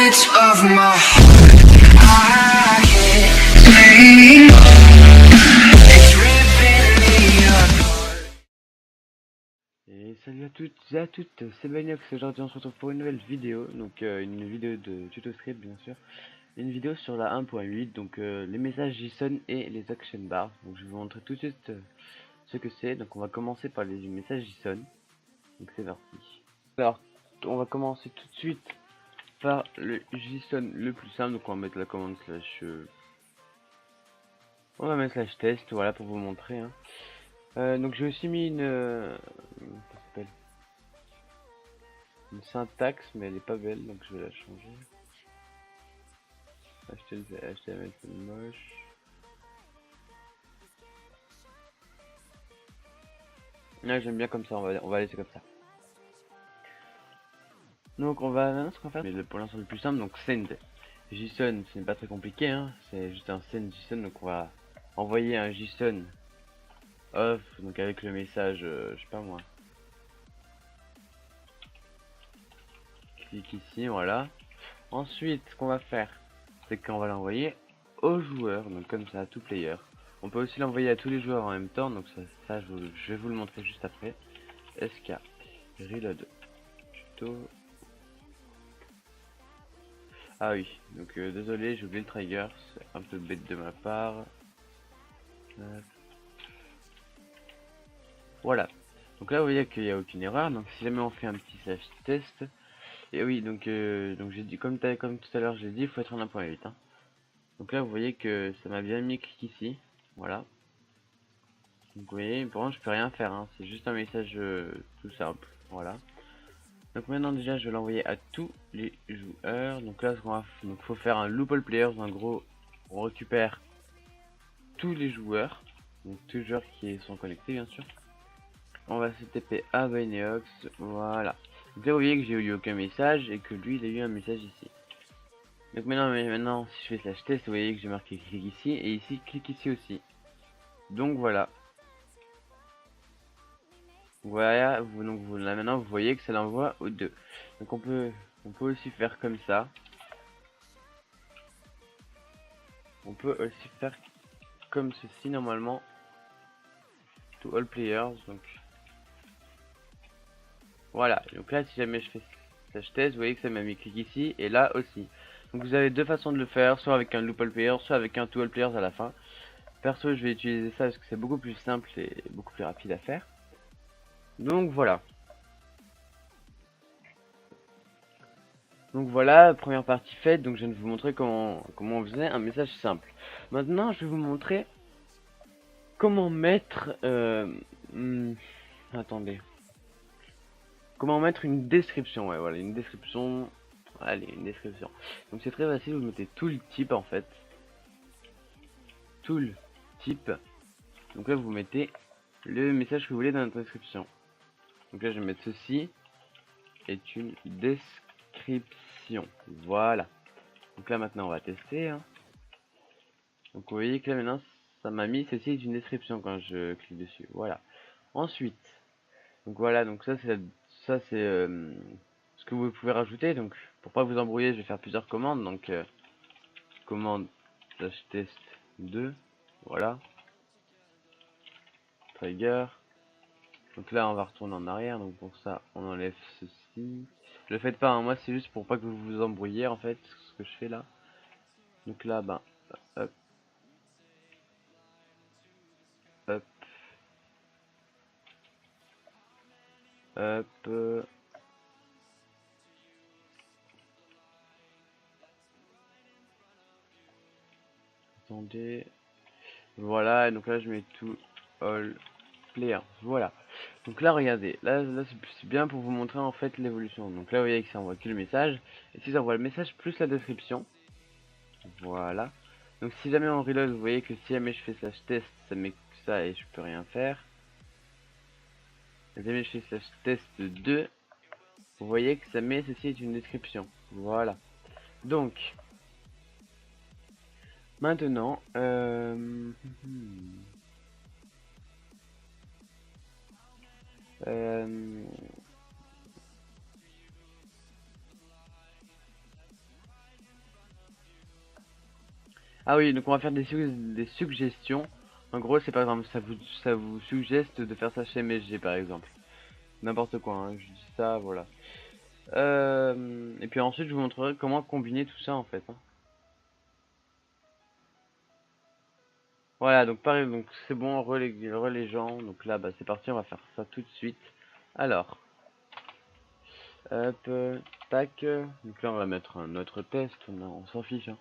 beats of my heart, I can't sleep. It's ripping me apart. Et salut à toutes et à toutes, c'est Binox. Aujourd'hui on se retrouve pour une nouvelle vidéo, donc une vidéo de tuto script bien sûr, une vidéo sur la 1.8, donc les messages JSON et les action bars. Donc je vais vous montrer tout de suite ce que c'est. Donc on va commencer par les messages JSON, donc c'est parti. Alors on va commencer tout de suite par le JSON le plus simple, donc on va mettre la commande slash on va mettre slash test, voilà, pour vous montrer hein. Donc j'ai aussi mis comment ça s'appelle, une syntaxe, mais elle est pas belle, donc je vais la changer. HTML c'est moche. Ouais, j'aime bien comme ça, on va laisser comme ça. Donc on va maintenant ce qu'on va faire, mais pour l'instant le plus simple, donc send JSON, ce n'est pas très compliqué hein, c'est juste un send JSON, donc on va envoyer un JSON off, donc avec le message, je sais pas moi. Clique ici, voilà. Ensuite, ce qu'on va faire, c'est qu'on va l'envoyer aux joueurs, donc comme ça, à tout player. On peut aussi l'envoyer à tous les joueurs en même temps, donc ça je vais vous le montrer juste après. SK, reload, tuto. Ah oui, donc désolé, j'ai oublié le trigger, c'est un peu bête de ma part. Voilà. Donc là, vous voyez qu'il n'y a aucune erreur, donc si jamais on fait un petit slash test, et oui, donc j'ai dit, comme tout à l'heure, j'ai dit, il faut être en 1.8. Hein. Donc là, vous voyez que ça m'a bien mis clic ici, voilà. Donc vous voyez, pour moi je peux rien faire, hein. C'est juste un message tout simple, voilà. Donc maintenant déjà je vais l'envoyer à tous les joueurs. Donc là ce qu'on va, donc faut faire un loop all players, en gros on récupère tous les joueurs, donc tous les joueurs qui sont connectés bien sûr. On va se TP à Binox, voilà. Donc là vous voyez que j'ai eu aucun message et que lui il a eu un message ici. Donc maintenant si je fais slash test, vous voyez que j'ai marqué clic ici et ici clic ici aussi. Donc voilà. Voilà, là maintenant vous voyez que ça l'envoie aux deux. Donc on peut aussi faire comme ça. On peut aussi faire comme ceci normalement. To all players. Donc voilà. Donc là si jamais je fais slash test, vous voyez que ça m'a mis clic ici et là aussi. Donc vous avez deux façons de le faire, soit avec un loop all players, soit avec un to all players à la fin. Perso je vais utiliser ça parce que c'est beaucoup plus simple et beaucoup plus rapide à faire. Donc voilà. Donc voilà, première partie faite, donc je viens de vous montrer comment on faisait un message simple. Maintenant, je vais vous montrer comment mettre... attendez. Comment mettre une description, ouais, voilà, une description... Allez, une description. Donc c'est très facile, vous mettez tout le type en fait. Tout le type. Donc là, vous mettez le message que vous voulez dans la description. Donc là, je vais mettre ceci est une description. Voilà. Donc là, maintenant, on va tester, hein. Donc vous voyez que là maintenant ça m'a mis ceci est une description quand je clique dessus. Voilà. Ensuite, donc voilà, donc ça c'est ce que vous pouvez rajouter. Donc pour pas vous embrouiller, je vais faire plusieurs commandes. Donc commande slash test 2, voilà. Trigger. Donc là on va retourner en arrière. Donc pour ça on enlève ceci. Je le faites pas, hein, moi c'est juste pour pas que vous vous embrouillez en fait ce que je fais là. Donc là ben hop. Hop. Hop. Attendez. Voilà, donc là je mets tout all player. Voilà. Donc là regardez, là c'est bien pour vous montrer en fait l'évolution. Donc là vous voyez que ça envoie que le message. Et si ça envoie le message plus la description. Voilà. Donc si jamais on reload, vous voyez que si jamais je fais slash test, ça met que ça et je peux rien faire. Si jamais je fais slash test 2, vous voyez que ça met ceci est une description. Voilà. Donc maintenant Ah oui, donc on va faire des suggestions. En gros, c'est par exemple, ça vous suggeste de faire ça chez MSG par exemple. N'importe quoi, hein, je dis ça, voilà. Et puis ensuite, je vous montrerai comment combiner tout ça en fait, hein. Voilà, donc pareil, donc c'est bon, relais gens. Donc là, bah c'est parti, on va faire ça tout de suite. Alors, hop, tac. Donc là, on va mettre un autre test, on s'en fiche, hein.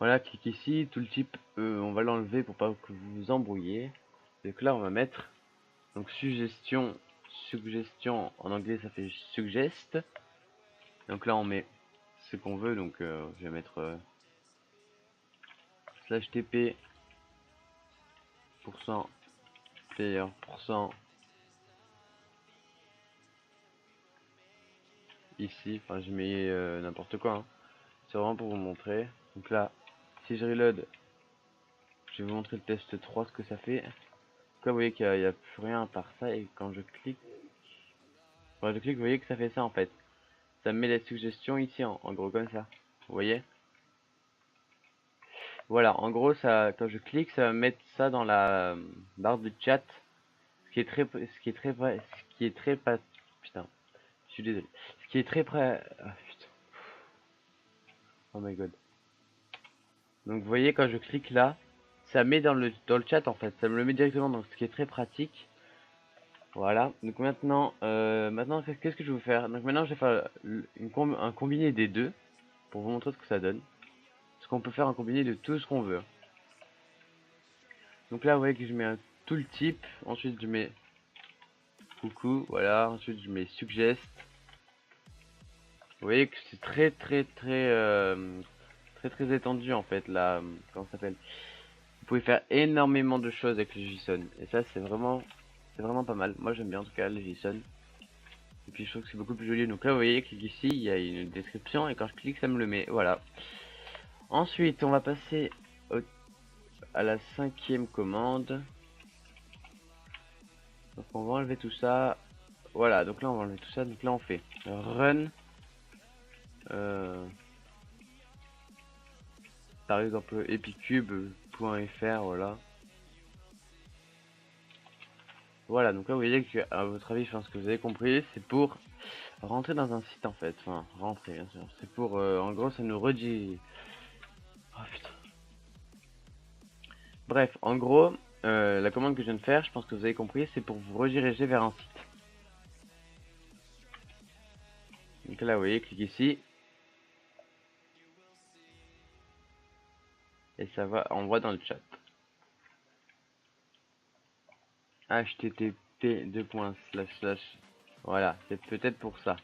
Voilà, clique ici, tout le type, on va l'enlever pour pas que vous vous embrouillez. Donc là, on va mettre donc suggestion, en anglais ça fait suggest. Donc là, on met ce qu'on veut, donc je vais mettre slash tp player ici, enfin je mets n'importe quoi, hein. C'est vraiment pour vous montrer. Donc là, si je reload, je vais vous montrer le test 3 ce que ça fait. Donc là, vous voyez qu'il n'y a plus rien à part ça, et quand je clique, vous voyez que ça fait ça en fait. Ça me met les suggestions ici en gros comme ça. Vous voyez? Voilà, en gros ça, quand je clique, ça va mettre ça dans la barre de chat. Ce qui est très pas, putain, je suis désolé. Ce qui est très près, ah putain, oh my god. Donc vous voyez quand je clique là, ça met dans le chat en fait, ça me le met directement, donc ce qui est très pratique. Voilà, donc maintenant, qu'est-ce que je vais vous faire? Donc maintenant je vais faire un combiné des deux, pour vous montrer ce que ça donne. Parce qu'on peut faire un combiné de tout ce qu'on veut. Donc là vous voyez que je mets un tooltip, ensuite je mets coucou, voilà, ensuite je mets suggest. Vous voyez que c'est très étendu en fait là, comment ça s'appelle? Vous pouvez faire énormément de choses avec le JSON, et ça c'est vraiment pas mal. Moi j'aime bien en tout cas le JSON. Et puis je trouve que c'est beaucoup plus joli. Donc là vous voyez, clique ici, il y a une description, et quand je clique ça me le met, voilà. Ensuite on va passer à la 5e commande. Donc on va enlever tout ça. Voilà, donc là on va enlever tout ça. Donc là on fait run. Par exemple epicube.fr, voilà. Voilà, donc là vous voyez que, à votre avis, je pense que vous avez compris, c'est pour rentrer dans un site en fait. Enfin, rentrer bien sûr. C'est pour, en gros, ça nous redit. Oh putain. Bref, en gros, la commande que je viens de faire, je pense que vous avez compris, c'est pour vous rediriger vers un site. Donc là, vous voyez, cliquez ici. Et ça va, on voit dans le chat. http // voilà, c'est peut-être pour ça.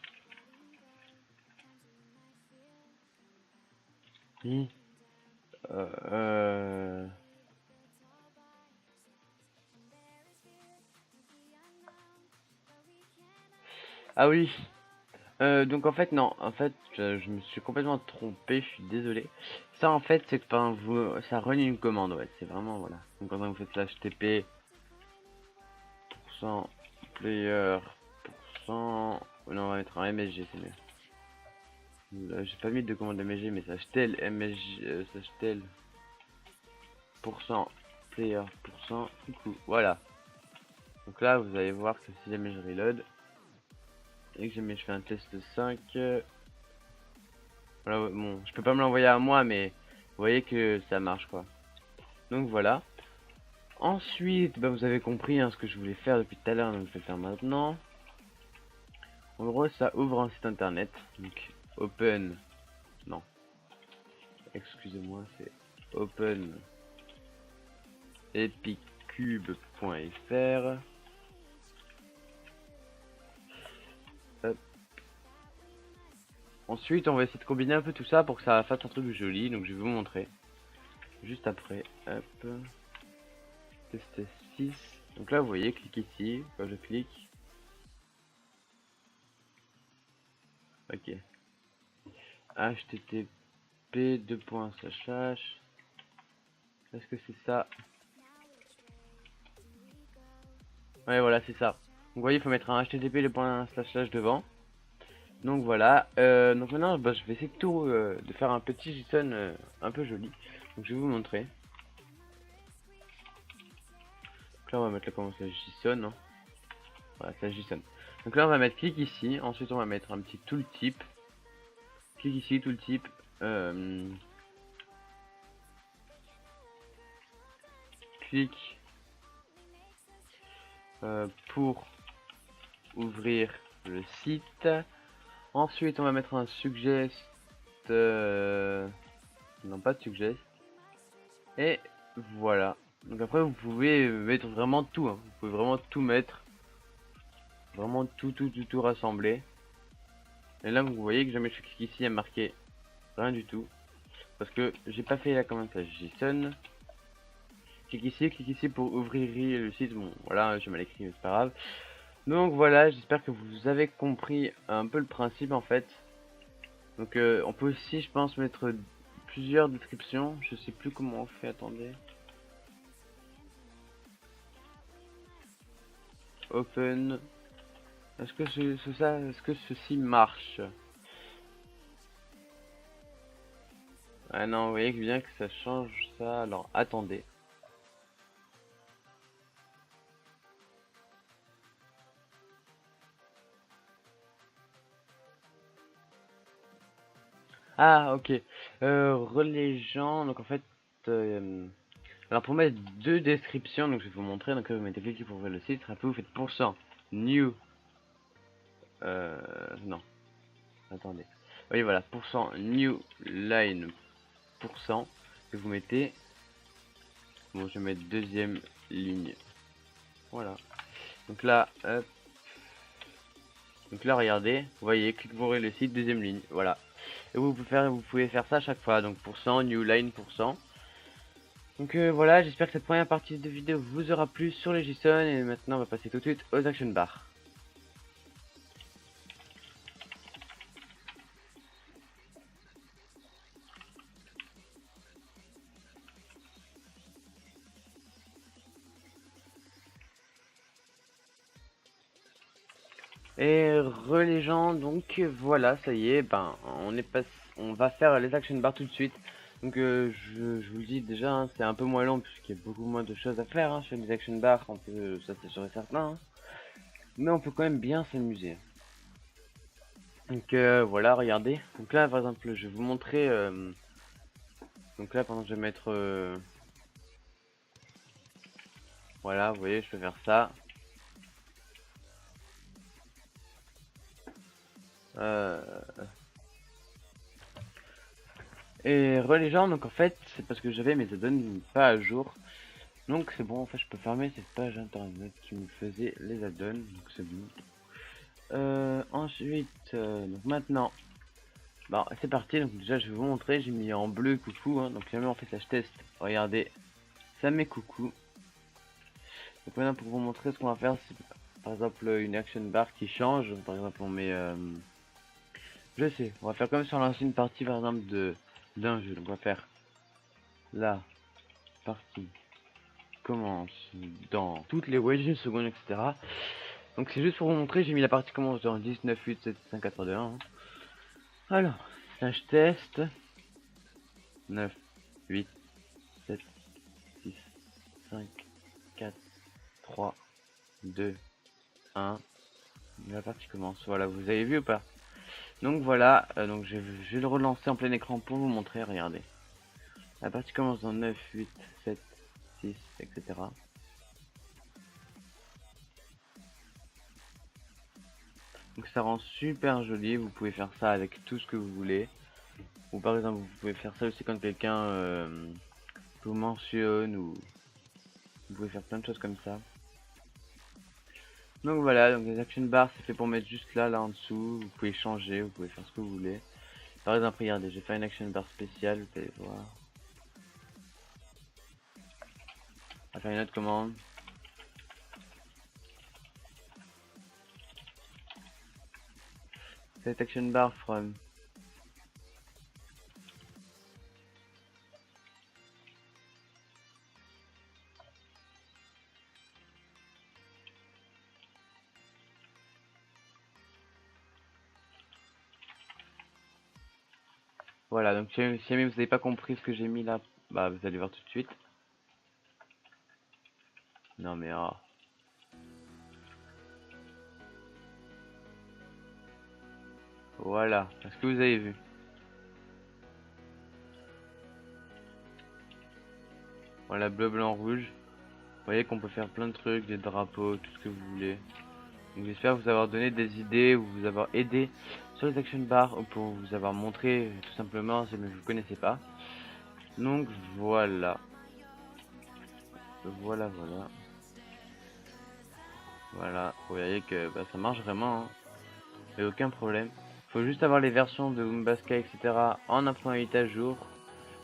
Ah oui. Donc en fait non, en fait je me suis complètement trompé, je suis désolé. Ça en fait c'est que ça run une commande, ouais, c'est vraiment voilà. Donc quand vous faites slash tp player non, on va mettre un msg, c'est mieux. J'ai pas mis de commande msg, mais slash tel msg slash tel player coucou, voilà. Donc là vous allez voir que si jamais je reload et que jamais je fais un test 5, voilà, bon, je peux pas me l'envoyer à moi, mais vous voyez que ça marche quoi. Donc voilà. Ensuite, bah, vous avez compris hein, ce que je voulais faire depuis tout à l'heure, donc je vais le faire maintenant. En gros, ça ouvre un site internet. Donc open, non, excusez-moi, c'est open epicube.fr. Ensuite, on va essayer de combiner un peu tout ça pour que ça fasse un truc joli. Donc, je vais vous montrer juste après. Hop. Test 6. Donc là, vous voyez, clique ici. Quand je clique. Ok. http :// Est-ce que c'est ça? Ouais, voilà, c'est ça. Donc, vous voyez, il faut mettre un http :// devant. Donc voilà, donc maintenant bah, je vais essayer de faire un petit JSON un peu joli. Donc je vais vous montrer. Donc là on va mettre là comment ça JSON. Hein. Voilà, ça JSON. Donc là on va mettre clic ici. Ensuite on va mettre un petit tooltip. Clic ici, tooltip. Clic pour ouvrir le site. Ensuite on va mettre un suggest. Non, pas de suggest. Et voilà. Donc après vous pouvez mettre vraiment tout. Hein. Vous pouvez vraiment tout mettre. Vraiment tout rassembler. Et là vous voyez que jamais je clique ici, il y a marqué rien du tout. Parce que j'ai pas fait la commande JSON. Clique ici pour ouvrir le site. Bon voilà, j'ai mal écrit mais c'est pas grave. Donc voilà, j'espère que vous avez compris un peu le principe en fait. Donc on peut aussi je pense mettre plusieurs descriptions. Je sais plus comment on fait, attendez. Open. Est-ce que est-ce que ceci marche? Ah non, vous voyez bien que ça change ça. Alors attendez. Ah ok. Relais gens. Donc en fait, alors pour mettre deux descriptions, donc je vais vous montrer. Donc vous mettez clic pour ouvrir le site. Après vous faites %new. Non. Attendez. Oui voilà. %new line %. Et vous mettez. Bon, je vais mettre deuxième ligne. Voilà. Donc là, hop. Donc là, regardez, vous voyez, clic pour ouvrir le site, deuxième ligne, voilà. Et vous pouvez faire ça à chaque fois, donc %, new line %. Donc voilà, j'espère que cette première partie de vidéo vous aura plu sur les JSON, et maintenant on va passer tout de suite aux action bars. Et les gens, donc voilà, ça y est, ben on va faire les action bars tout de suite. Donc je vous le dis déjà, hein, c'est un peu moins long puisqu'il y a beaucoup moins de choses à faire hein, sur les action bars, ça c'est sûr et certain. Hein. Mais on peut quand même bien s'amuser. Donc voilà, regardez. Donc là par exemple, je vais vous montrer. Donc là par exemple, je vais mettre. Voilà, vous voyez, je peux faire ça. Et les gens, donc en fait, c'est parce que j'avais mes add-ons pas à jour. Donc c'est bon, en fait, je peux fermer cette page internet qui me faisait les add-ons. Donc c'est bon. Ensuite, donc maintenant, bon, c'est parti. Donc déjà, je vais vous montrer. J'ai mis en bleu coucou. Hein, donc jamais on fait slash test. Regardez, ça met coucou. Donc maintenant, pour vous montrer ce qu'on va faire, c'est par exemple une action bar qui change. Par exemple, on met, je sais, on va faire comme sur l'ancienne partie, par exemple d'un jeu. Donc on va faire la partie commence dans toutes les wedges, une seconde, etc. Donc c'est juste pour vous montrer, j'ai mis la partie commence dans 19, 8, 7, 5, 4, 2, 1. Alors, slash test 9, 8, 7, 6, 5, 4, 3, 2, 1. La partie commence. Voilà, vous avez vu ou pas? Donc voilà, donc je vais le relancer en plein écran pour vous montrer, regardez. La partie commence dans 9, 8, 7, 6, etc. Donc ça rend super joli, vous pouvez faire ça avec tout ce que vous voulez. Ou par exemple, vous pouvez faire ça aussi quand quelqu'un vous mentionne, ou vous pouvez faire plein de choses comme ça. Donc voilà, donc les action bars c'est fait pour mettre juste là en dessous, vous pouvez changer, vous pouvez faire ce que vous voulez. Par exemple, regardez, je vais faire une action bar spéciale, vous allez voir. On va faire une autre commande. Cette action bar from. Voilà, donc si jamais vous n'avez pas compris ce que j'ai mis là bah vous allez voir tout de suite. Non mais oh. Voilà, est-ce que vous avez vu? Voilà, bleu, blanc, rouge. Vous voyez qu'on peut faire plein de trucs, des drapeaux, tout ce que vous voulez. Donc j'espère vous avoir donné des idées ou vous avoir aidé sur les action bars ou pour vous avoir montré tout simplement si vous ne connaissez pas. Donc voilà. Voilà. Voilà, vous voyez que bah, ça marche vraiment, hein. Et aucun problème. Faut juste avoir les versions de Umbaska, etc. en 1.8 à jour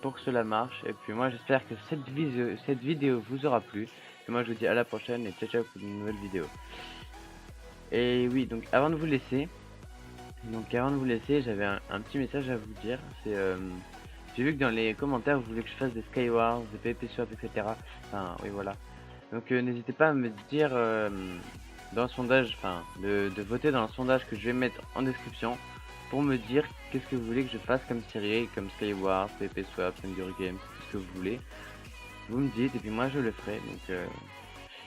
pour que cela marche. Et puis moi j'espère que cette vidéo vous aura plu. Et moi je vous dis à la prochaine et ciao ciao pour une nouvelle vidéo. Et oui, donc avant de vous laisser, j'avais un petit message à vous dire. C'est j'ai vu que dans les commentaires vous voulez que je fasse des Skywars, des PvP Swap, etc. Enfin oui voilà. Donc n'hésitez pas à me dire dans le sondage, enfin de voter dans le sondage que je vais mettre en description pour me dire qu'est-ce que vous voulez que je fasse comme série, comme Skywars, PvP Swap, Hunger Games, tout ce que vous voulez. Vous me dites et puis moi je le ferai. Donc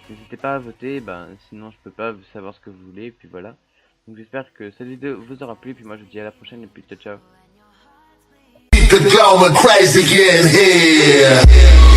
n'hésitez pas à voter, sinon je peux pas savoir ce que vous voulez et puis voilà. Donc j'espère que cette vidéo vous aura plu et puis moi je vous dis à la prochaine et puis ciao ciao. Keep it going crazy in here.